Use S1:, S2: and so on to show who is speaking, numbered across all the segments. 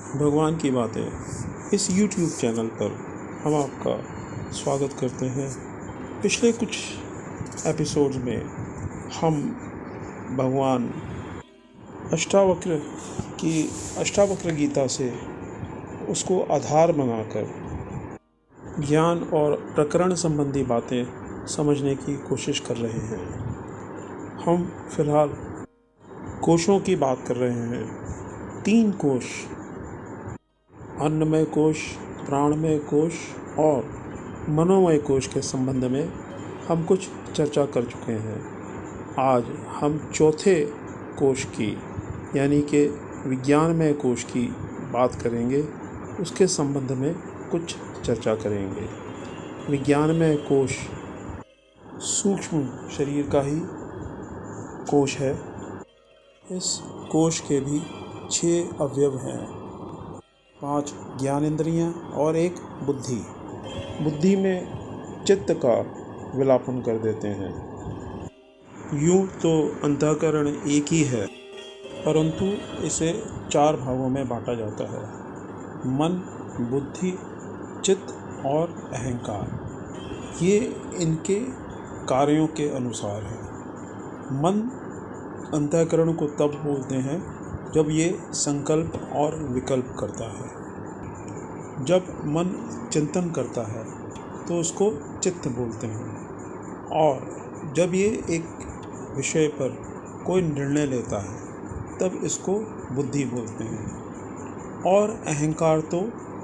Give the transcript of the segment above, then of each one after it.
S1: भगवान की बातें इस YouTube चैनल पर हम आपका स्वागत करते हैं। पिछले कुछ एपिसोड्स में हम भगवान अष्टावक्र गीता से उसको आधार बनाकर ज्ञान और प्रकरण संबंधी बातें समझने की कोशिश कर रहे हैं। हम फिलहाल कोशों की बात कर रहे हैं। 3 कोश, अन्नमय कोश, प्राणमय कोश और मनोमय कोश के संबंध में हम कुछ चर्चा कर चुके हैं। आज हम चौथे कोश की यानी कि विज्ञानमय कोश की बात करेंगे, उसके संबंध में कुछ चर्चा करेंगे। विज्ञानमय कोश सूक्ष्म शरीर का ही कोश है। इस कोश के भी 6 अवयव हैं, 5 ज्ञानेंद्रियाँ और 1 बुद्धि। बुद्धि में चित्त का विलापन कर देते हैं। यूँ तो अंतःकरण एक ही है, परंतु इसे 4 भागों में बांटा जाता है: मन, बुद्धि, चित्त और अहंकार। ये इनके कार्यों के अनुसार है। मन अंतःकरण को तब बोलते हैं जब ये संकल्प और विकल्प करता है। जब मन चिंतन करता है तो उसको चित्त बोलते हैं, और जब ये एक विषय पर कोई निर्णय लेता है तब इसको बुद्धि बोलते हैं। और अहंकार तो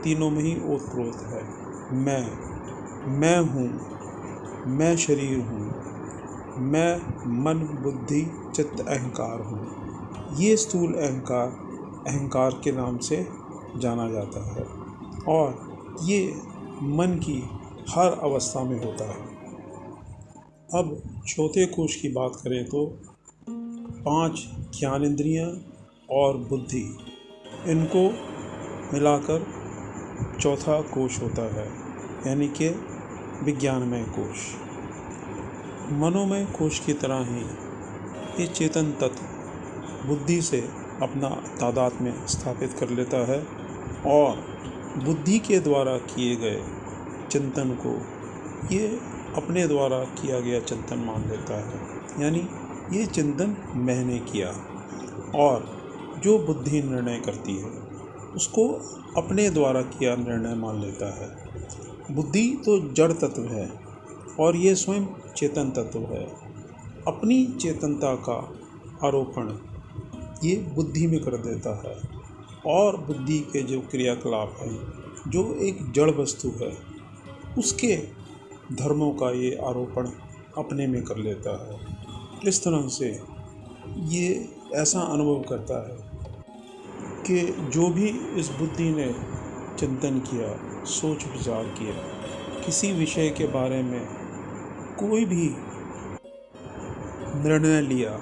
S1: तीनों में ही ओतप्रोत है। मैं हूँ, मैं शरीर हूँ, मैं मन, बुद्धि, चित्त, अहंकार हूँ। ये स्थूल अहंकार के नाम से जाना जाता है, और ये मन की हर अवस्था में होता है। अब चौथे कोश की बात करें तो 5 ज्ञानेंद्रियाँ और बुद्धि, इनको मिलाकर चौथा कोश होता है, यानी कि विज्ञानमय कोश। मनोमय कोश की तरह ही ये चेतन तत्व बुद्धि से अपना तादात्म्य स्थापित कर लेता है, और बुद्धि के द्वारा किए गए चिंतन को ये अपने द्वारा किया गया चिंतन मान लेता है। यानी ये चिंतन मैंने किया, और जो बुद्धि निर्णय करती है उसको अपने द्वारा किया निर्णय मान लेता है। बुद्धि तो जड़ तत्व है और ये स्वयं चेतन तत्व है। अपनी चेतनता का आरोपण ये बुद्धि में कर देता है, और बुद्धि के जो क्रियाकलाप हैं, जो एक जड़ वस्तु है, उसके धर्मों का ये आरोपण अपने में कर लेता है। इस तरह से ये ऐसा अनुभव करता है कि जो भी इस बुद्धि ने चिंतन किया, सोच विचार किया, किसी विषय के बारे में कोई भी निर्णय लिया,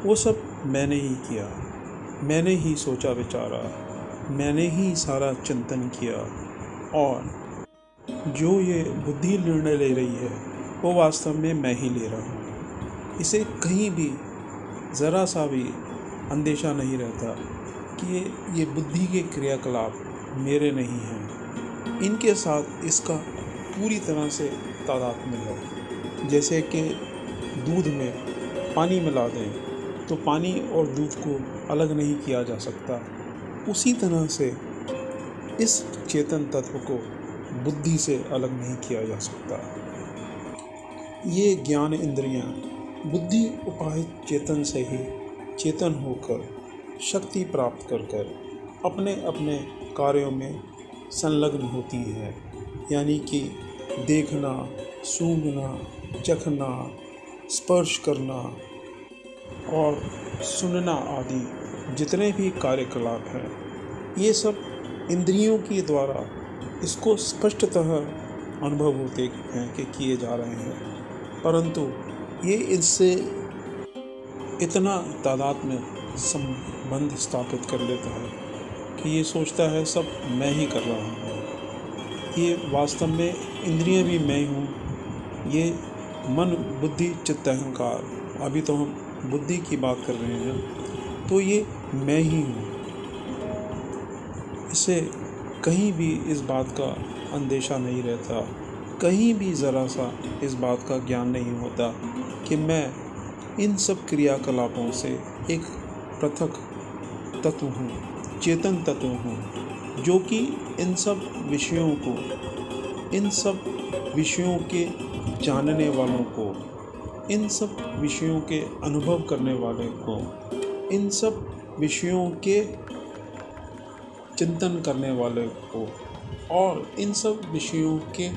S1: वो सब मैंने ही किया, मैंने ही सोचा विचारा, मैंने ही सारा चिंतन किया। और जो ये बुद्धि निर्णय ले रही है वो वास्तव में मैं ही ले रहा हूँ। इसे कहीं भी ज़रा सा भी अंदेशा नहीं रहता कि ये बुद्धि के क्रियाकलाप मेरे नहीं हैं। इनके साथ इसका पूरी तरह से तादात्म्य है। जैसे कि दूध में पानी मिला दें तो पानी और दूध को अलग नहीं किया जा सकता, उसी तरह से इस चेतन तत्व को बुद्धि से अलग नहीं किया जा सकता। ये ज्ञान इंद्रियां बुद्धि उपाहित चेतन से ही चेतन होकर शक्ति प्राप्त कर अपने अपने कार्यों में संलग्न होती हैं। यानी कि देखना, सूंघना, चखना, स्पर्श करना और सुनना आदि जितने भी कार्यकलाप हैं, ये सब इंद्रियों के द्वारा इसको स्पष्टतः अनुभव होते हैं कि किए जा रहे हैं, परंतु ये इससे इतना तादात्म्य संबंध स्थापित कर लेता है कि ये सोचता है सब मैं ही कर रहा हूँ। ये वास्तव में इंद्रियां भी मैं हूँ। ये मन, बुद्धि, चित्त, अहंकार, अभी तो हम बुद्धि की बात कर रहे हैं, तो ये मैं ही हूँ। इसे कहीं भी इस बात का अंदेशा नहीं रहता, कहीं भी ज़रा सा इस बात का ज्ञान नहीं होता कि मैं इन सब क्रियाकलापों से एक पृथक तत्व हूँ, चेतन तत्व हूँ, जो कि इन सब विषयों के जानने वालों को, इन सब विषयों के अनुभव करने वाले को, इन सब विषयों के चिंतन करने वाले को और इन सब विषयों के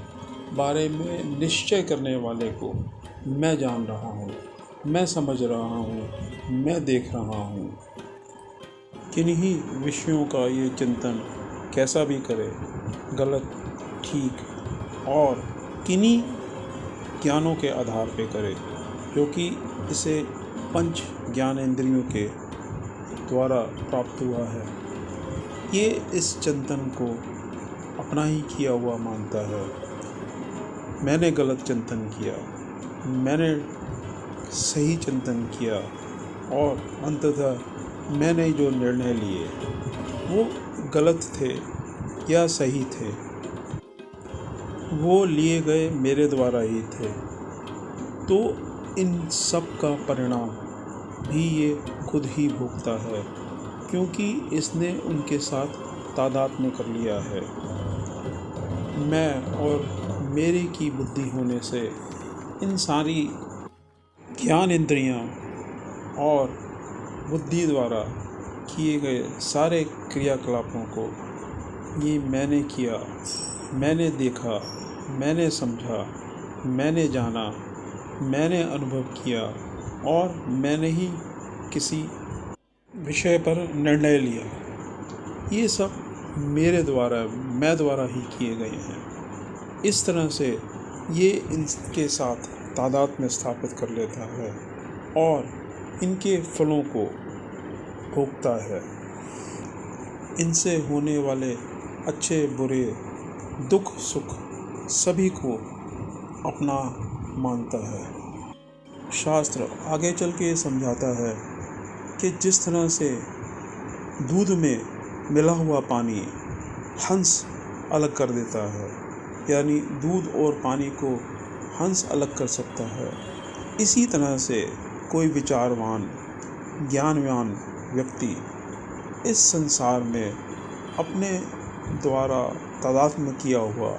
S1: बारे में निश्चय करने वाले को मैं जान रहा हूँ, मैं समझ रहा हूँ, मैं देख रहा हूँ। किन्हीं विषयों का ये चिंतन कैसा भी करे, गलत, ठीक, और किन्हीं ज्ञानों के आधार पे करे, जो कि इसे पंच ज्ञानेंद्रियों के द्वारा प्राप्त हुआ है। ये इस चिंतन को अपना ही किया हुआ मानता है। मैंने गलत चिंतन किया, मैंने सही चिंतन किया, और अंततः मैंने जो निर्णय लिए वो गलत थे या सही थे, वो लिए गए मेरे द्वारा ही थे। तो इन सब का परिणाम भी ये खुद ही भुगता है, क्योंकि इसने उनके साथ तादात्म्य कर लिया है। मैं और मेरे की बुद्धि होने से इन सारी ज्ञान इंद्रियाँ और बुद्धि द्वारा किए गए सारे क्रियाकलापों को ये मैंने किया, मैंने देखा, मैंने समझा, मैंने जाना, मैंने अनुभव किया, और मैंने ही किसी विषय पर निर्णय लिया। ये सब मेरे द्वारा, मैं द्वारा ही किए गए हैं। इस तरह से ये इनके साथ तादात्म्य स्थापित कर लेता है और इनके फलों को भोगता है। इनसे होने वाले अच्छे बुरे, दुख सुख सभी को अपना मानता है। शास्त्र आगे चल के समझाता है कि जिस तरह से दूध में मिला हुआ पानी हंस अलग कर देता है, यानी दूध और पानी को हंस अलग कर सकता है, इसी तरह से कोई विचारवान, ज्ञानवान व्यक्ति इस संसार में अपने द्वारा तादात्म्य किया हुआ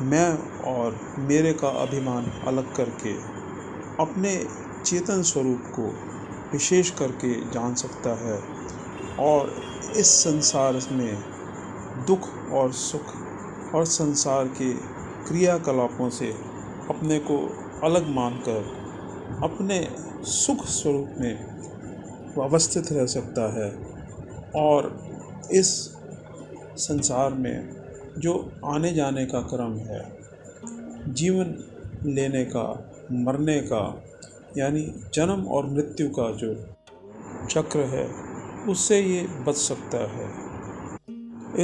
S1: मैं और मेरे का अभिमान अलग करके अपने चेतन स्वरूप को विशेष करके जान सकता है, और इस संसार में दुख और सुख और संसार के क्रियाकलापों से अपने को अलग मानकर अपने सुख स्वरूप में अवस्थित रह सकता है। और इस संसार में जो आने जाने का क्रम है, जीवन लेने का, मरने का, यानी जन्म और मृत्यु का जो चक्र है, उससे ये बच सकता है।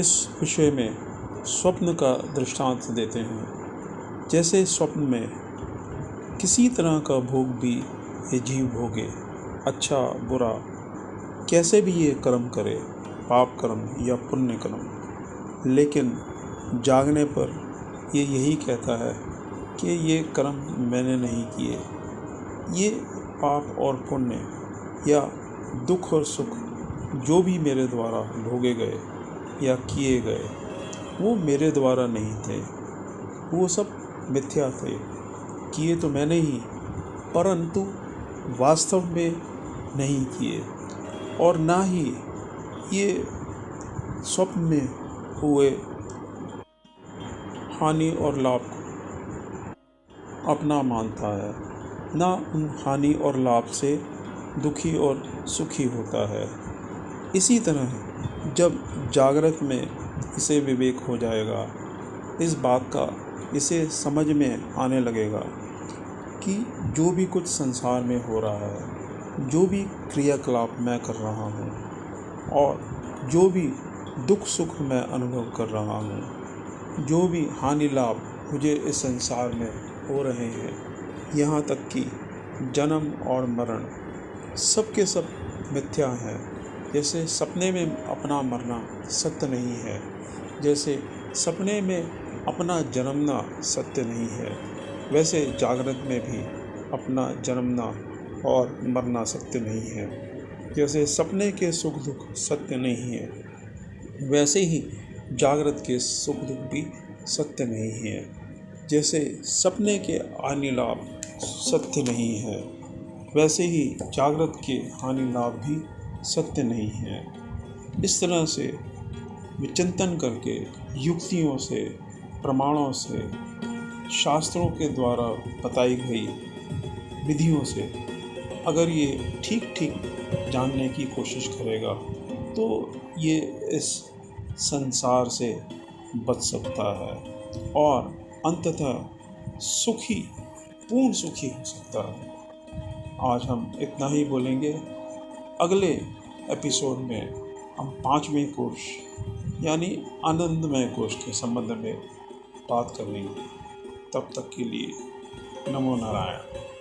S1: इस विषय में स्वप्न का दृष्टांत देते हैं। जैसे स्वप्न में किसी तरह का भोग भी ये जीव भोगे, अच्छा बुरा, कैसे भी ये कर्म करे, पाप कर्म या पुण्य कर्म, लेकिन जागने पर ये यही कहता है कि ये कर्म मैंने नहीं किए, ये पाप और पुण्य या दुख और सुख जो भी मेरे द्वारा भोगे गए या किए गए, वो मेरे द्वारा नहीं थे, वो सब मिथ्या थे। किए तो मैंने ही, परंतु वास्तव में नहीं किए, और ना ही ये स्वप्न में हुए हानि और लाभ को अपना मानता है, ना उन हानि और लाभ से दुखी और सुखी होता है। इसी तरह जब जागृत में इसे विवेक हो जाएगा, इस बात का इसे समझ में आने लगेगा कि जो भी कुछ संसार में हो रहा है, जो भी क्रियाकलाप मैं कर रहा हूँ, और जो भी दुख सुख मैं अनुभव कर रहा हूँ, जो भी हानि लाभ मुझे इस संसार में हो रहे हैं, यहाँ तक कि जन्म और मरण सब के सब मिथ्या हैं, जैसे सपने में अपना मरना सत्य नहीं है, जैसे सपने में अपना जन्मना सत्य नहीं है, वैसे जागृत में भी अपना जन्मना और मरना सत्य नहीं है। जैसे सपने के सुख दुख सत्य नहीं है, वैसे ही जागृत के सुख दुख भी सत्य नहीं है। जैसे सपने के हानि लाभ सत्य नहीं है, वैसे ही जागृत के हानि लाभ भी सत्य नहीं है। इस तरह से विचिंतन करके, युक्तियों से, प्रमाणों से, शास्त्रों के द्वारा बताई गई विधियों से अगर ये ठीक ठीक जानने की कोशिश करेगा तो ये इस संसार से बच सकता है और अंततः सुखी, पूर्ण सुखी हो सकता है। आज हम इतना ही बोलेंगे। अगले एपिसोड में हम 5वें कोश यानी आनंदमय कोश के संबंध में बात करेंगे। तब तक के लिए नमो नारायण।